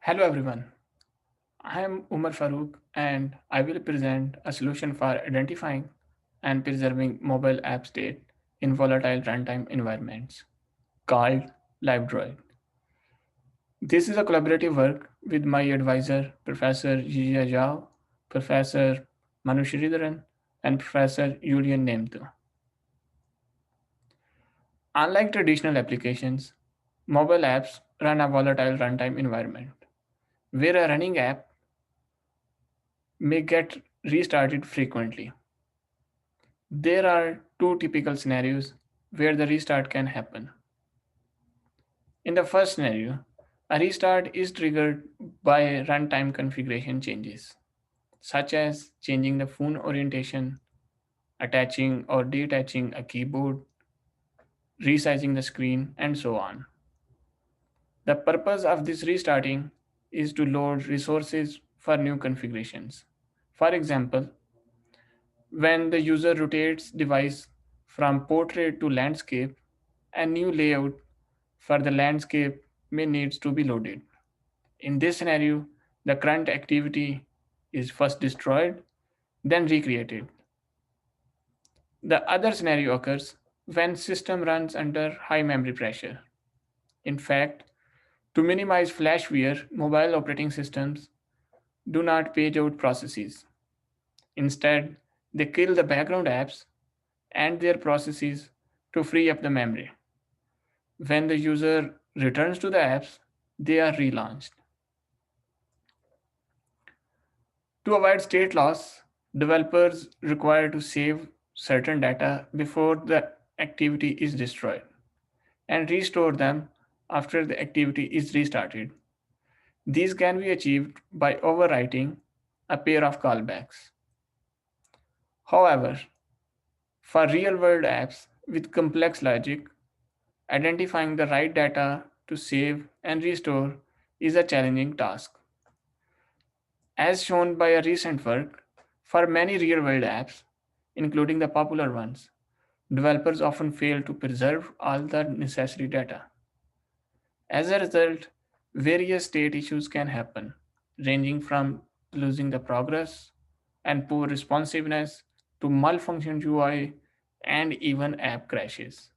Hello everyone, I am Umar Farooq and I will present a solution for identifying and preserving mobile app state in volatile runtime environments called LiveDroid. This is a collaborative work with my advisor, Professor Zhijia Zhao, Professor Manu Sridharan, and Professor Iulian Neamtiu. Unlike traditional applications, mobile apps run a volatile runtime environment where a running app may get restarted frequently. There are two typical scenarios where the restart can happen. In the first scenario, a restart is triggered by runtime configuration changes, such as changing the phone orientation, attaching or detaching a keyboard, resizing the screen, and so on. The purpose of this restarting is to load resources for new configurations. For example, when the user rotates device from portrait to landscape, a new layout for the landscape may needs to be loaded. In this scenario, the current activity is first destroyed, then recreated. The other scenario occurs when system runs under high memory pressure. In fact, to minimize flash wear, mobile operating systems do not page out processes. Instead, they kill the background apps and their processes to free up the memory. When the user returns to the apps, they are relaunched. To avoid state loss, developers require to save certain data before the activity is destroyed and restore them after the activity is restarted. These can be achieved by overwriting a pair of callbacks. However, for real world apps with complex logic, identifying the right data to save and restore is a challenging task. As shown by a recent work, for many real world apps, including the popular ones, developers often fail to preserve all the necessary data. As a result, various state issues can happen, ranging from losing the progress and poor responsiveness to malfunctioning UI and even app crashes.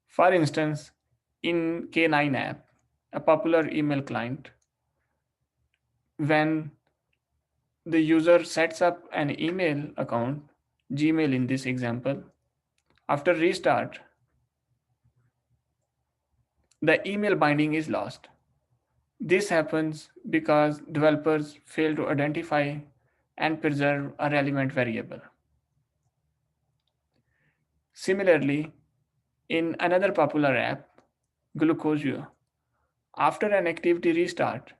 For instance, in K9 app, a popular email client, when the user sets up an email account, Gmail in this example, after restart, the email binding is lost. This happens because developers fail to identify and preserve a relevant variable. Similarly, in another popular app, Glucosio, after an activity restart,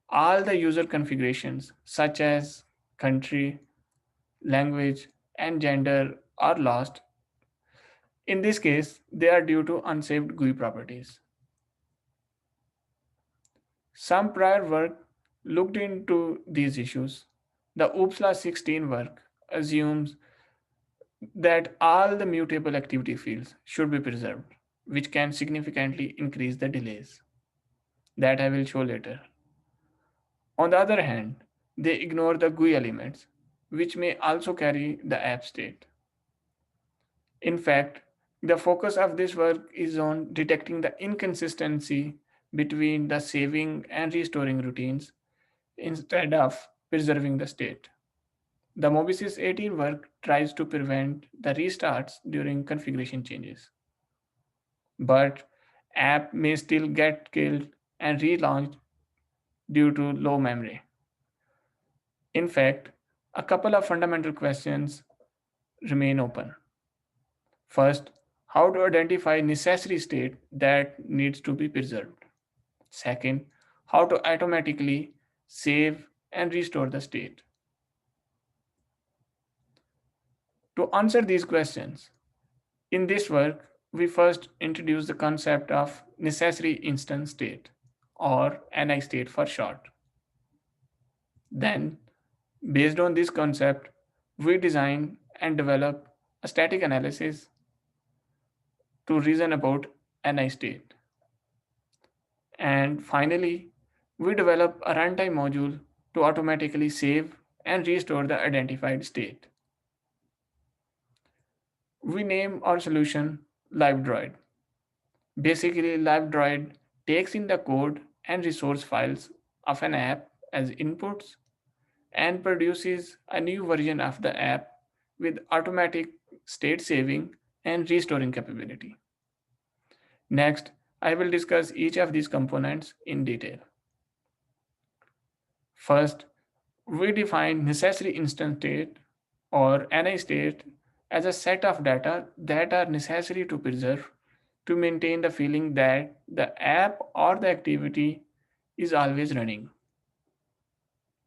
all the user configurations such as country, language, and gender are lost. In this case, they are due to unsaved GUI properties. Some prior work looked into these issues. The OOPSLA 16 work assumes that all the mutable activity fields should be preserved, which can significantly increase the delays that I will show later. On the other hand, they ignore the GUI elements, which may also carry the app state. In fact, the focus of this work is on detecting the inconsistency between the saving and restoring routines instead of preserving the state. The Mobisys 18 work tries to prevent the restarts during configuration changes, but app may still get killed and relaunched due to low memory. In fact, a couple of fundamental questions remain open. First, how to identify necessary state that needs to be preserved. Second, how to automatically save and restore the state. To answer these questions, in this work, we first introduce the concept of necessary instance state, or NI state for short. Then, based on this concept, we design and develop a static analysis to reason about NI state. And finally, we develop a runtime module to automatically save and restore the identified state. We name our solution LiveDroid. Basically, LiveDroid takes in the code and resource files of an app as inputs and produces a new version of the app with automatic state saving and restoring capability. Next, I will discuss each of these components in detail. First, we define necessary instant state or NI state as a set of data that are necessary to preserve to maintain the feeling that the app or the activity is always running.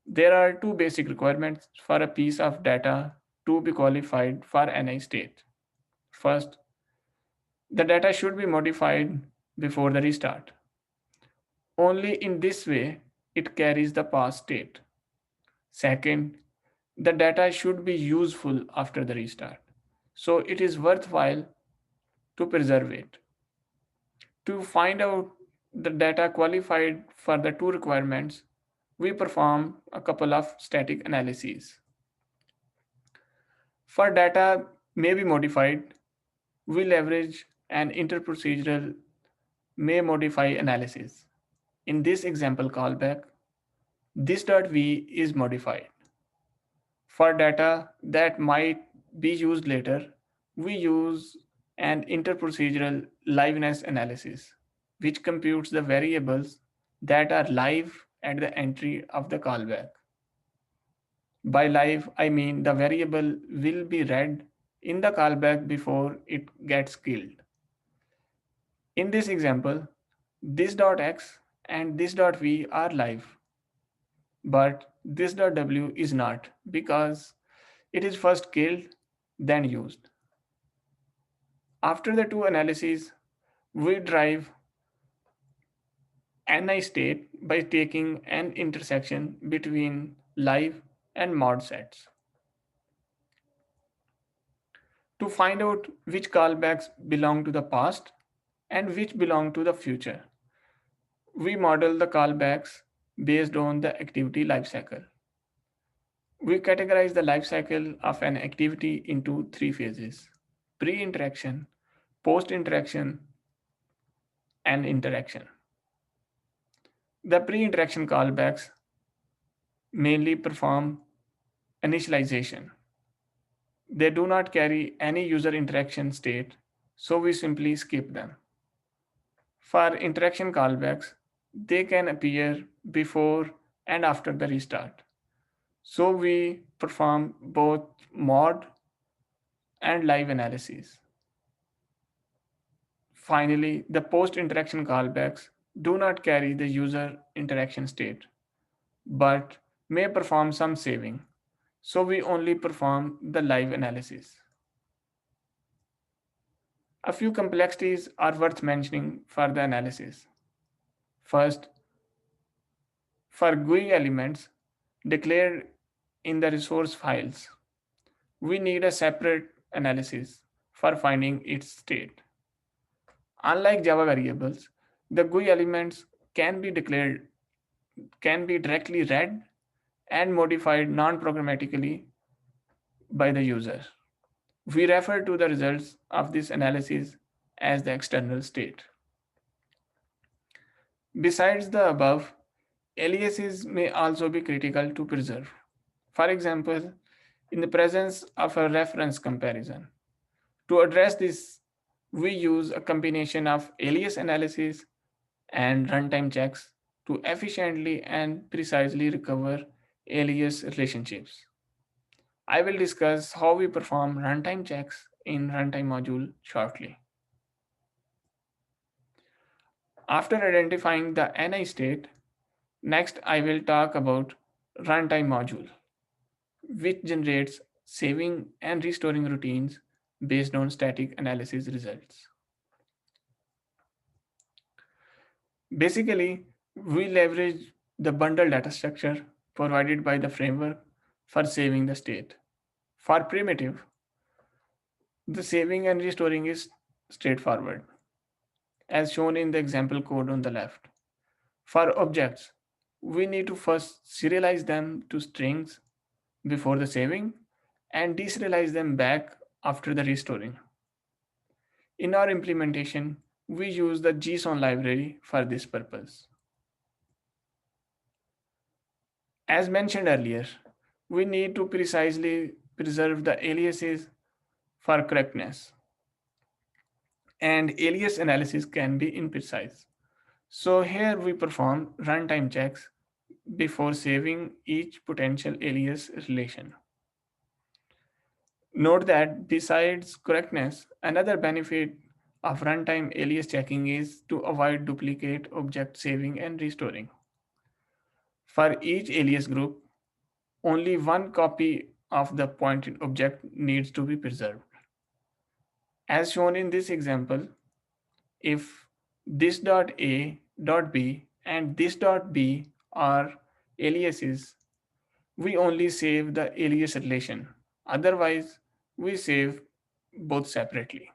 There are two basic requirements for a piece of data to be qualified for NI state. First, the data should be modified before the restart. Only in this way it carries the past state. Second, the data should be useful after the restart, so it is worthwhile to preserve it. To find out the data qualified for the two requirements, we perform a couple of static analyses. For data may be modified, we leverage an interprocedural may modify analysis. In this example callback, this.v is modified. For data that might be used later, we use an interprocedural liveness analysis, which computes the variables that are live at the entry of the callback. By live, I mean the variable will be read in the callback before it gets killed. In this example, this.x and this.v are live, but this.w is not because it is first killed, then used. After the two analyses, we drive NI state by taking an intersection between live and mod sets. To find out which callbacks belong to the past and which belong to the future, we model the callbacks based on the activity lifecycle. We categorize the lifecycle of an activity into three phases: pre interaction, post interaction, and interaction. The pre interaction callbacks mainly perform initialization. They do not carry any user interaction state, so we simply skip them. For interaction callbacks, they can appear before and after the restart. So we perform both mod and live analyses. Finally, the post interaction callbacks do not carry the user interaction state, but may perform some saving. So we only perform the live analysis. A few complexities are worth mentioning for the analysis. First, for GUI elements declared in the resource files, we need a separate analysis for finding its state. Unlike Java variables, the GUI elements can be directly read and modified non-programmatically by the user. We refer to the results of this analysis as the external state. Besides the above, aliases may also be critical to preserve. For example, in the presence of a reference comparison. To address this, we use a combination of alias analysis and runtime checks to efficiently and precisely recover alias relationships. I will discuss how we perform runtime checks in runtime module shortly. After identifying the NI state, next I will talk about runtime module, which generates saving and restoring routines based on static analysis results. Basically, we leverage the bundle data structure provided by the framework for saving the state. For primitive, the saving and restoring is straightforward, as shown in the example code on the left. For objects, we need to first serialize them to strings before the saving and deserialize them back after the restoring. In our implementation, we use the JSON library for this purpose. As mentioned earlier, we need to precisely preserve the aliases for correctness, and alias analysis can be imprecise. So here we perform runtime checks before saving each potential alias relation. Note that besides correctness, another benefit of runtime alias checking is to avoid duplicate object saving and restoring. For each alias group, only one copy of the pointed object needs to be preserved. As shown in this example, if this dot A dot B and this dot B are aliases, we only save the alias relation. Otherwise, we save both separately.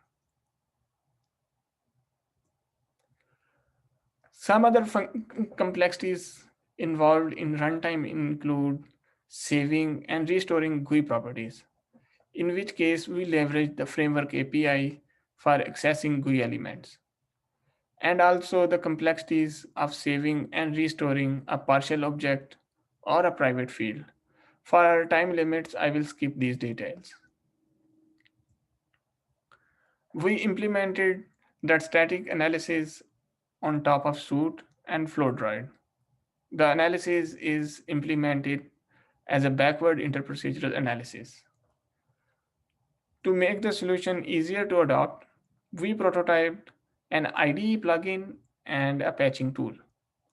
Some other complexities involved in runtime include saving and restoring GUI properties, in which case we leverage the framework API for accessing GUI elements, and also the complexities of saving and restoring a partial object or a private field. For time limits, I will skip these details. We implemented that static analysis on top of Suite and FlowDroid. The analysis is implemented as a backward interprocedural analysis. To make the solution easier to adopt, we prototyped an IDE plugin and a patching tool.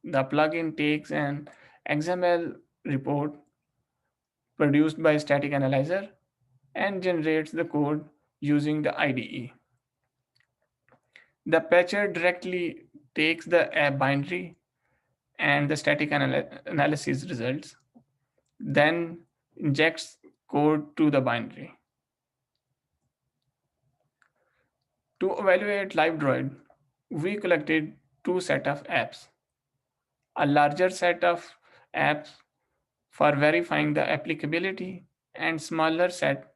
The plugin takes an XML report produced by Static Analyzer and generates the code using the IDE. The patcher directly takes the app binary and the static analysis results, then injects code to the binary. To evaluate LiveDroid, we collected two sets of apps. A larger set of apps for verifying the applicability and smaller set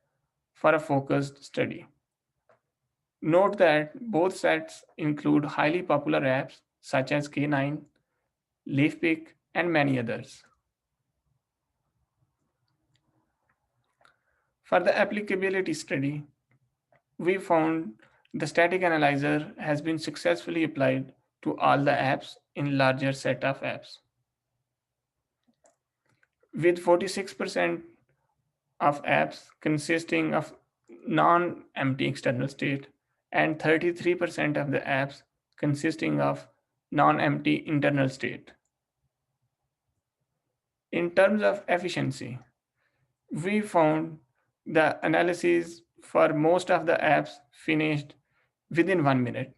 for a focused study. Note that both sets include highly popular apps such as K9, LeafPick, and many others. For the applicability study, we found the static analyzer has been successfully applied to all the apps in larger set of apps. With 46% of apps consisting of non-empty external state and 33% of the apps consisting of non-empty internal state. In terms of efficiency, we found the analysis for most of the apps finished within 1 minute.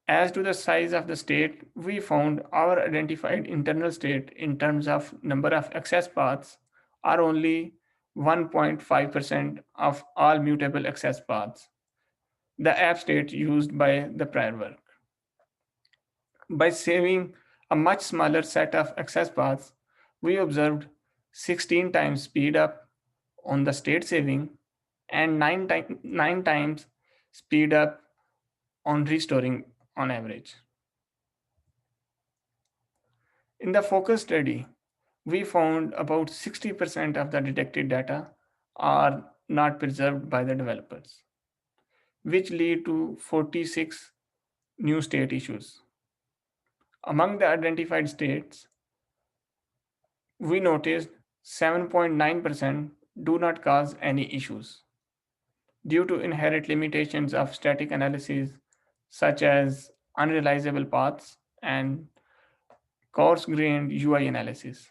As to the size of the state, we found our identified internal state in terms of number of access paths are only 1.5% of all mutable access paths, the app state used by the prior work. By saving a much smaller set of access paths, we observed 16 times speed up on the state saving and 9 times speed up on restoring on average. In the focus study, we found about 60% of the detected data are not preserved by the developers, which lead to 46 new state issues. Among the identified states, we noticed 7.9% do not cause any issues due to inherent limitations of static analysis, such as unrealizable paths and coarse-grained UI analysis.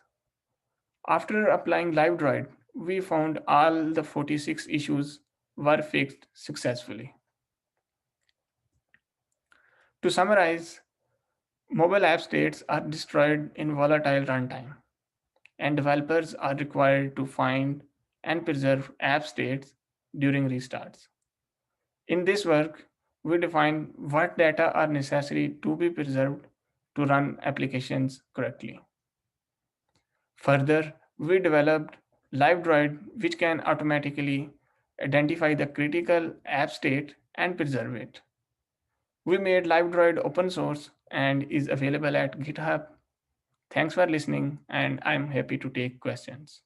After applying LiveDroid, we found all the 46 issues were fixed successfully. To summarize, mobile app states are destroyed in volatile runtime, and developers are required to find and preserve app states during restarts. In this work, we define what data are necessary to be preserved to run applications correctly. Further, we developed LiveDroid, which can automatically identify the critical app state and preserve it. We made LiveDroid open source and is available at GitHub. Thanks for listening, and I'm happy to take questions.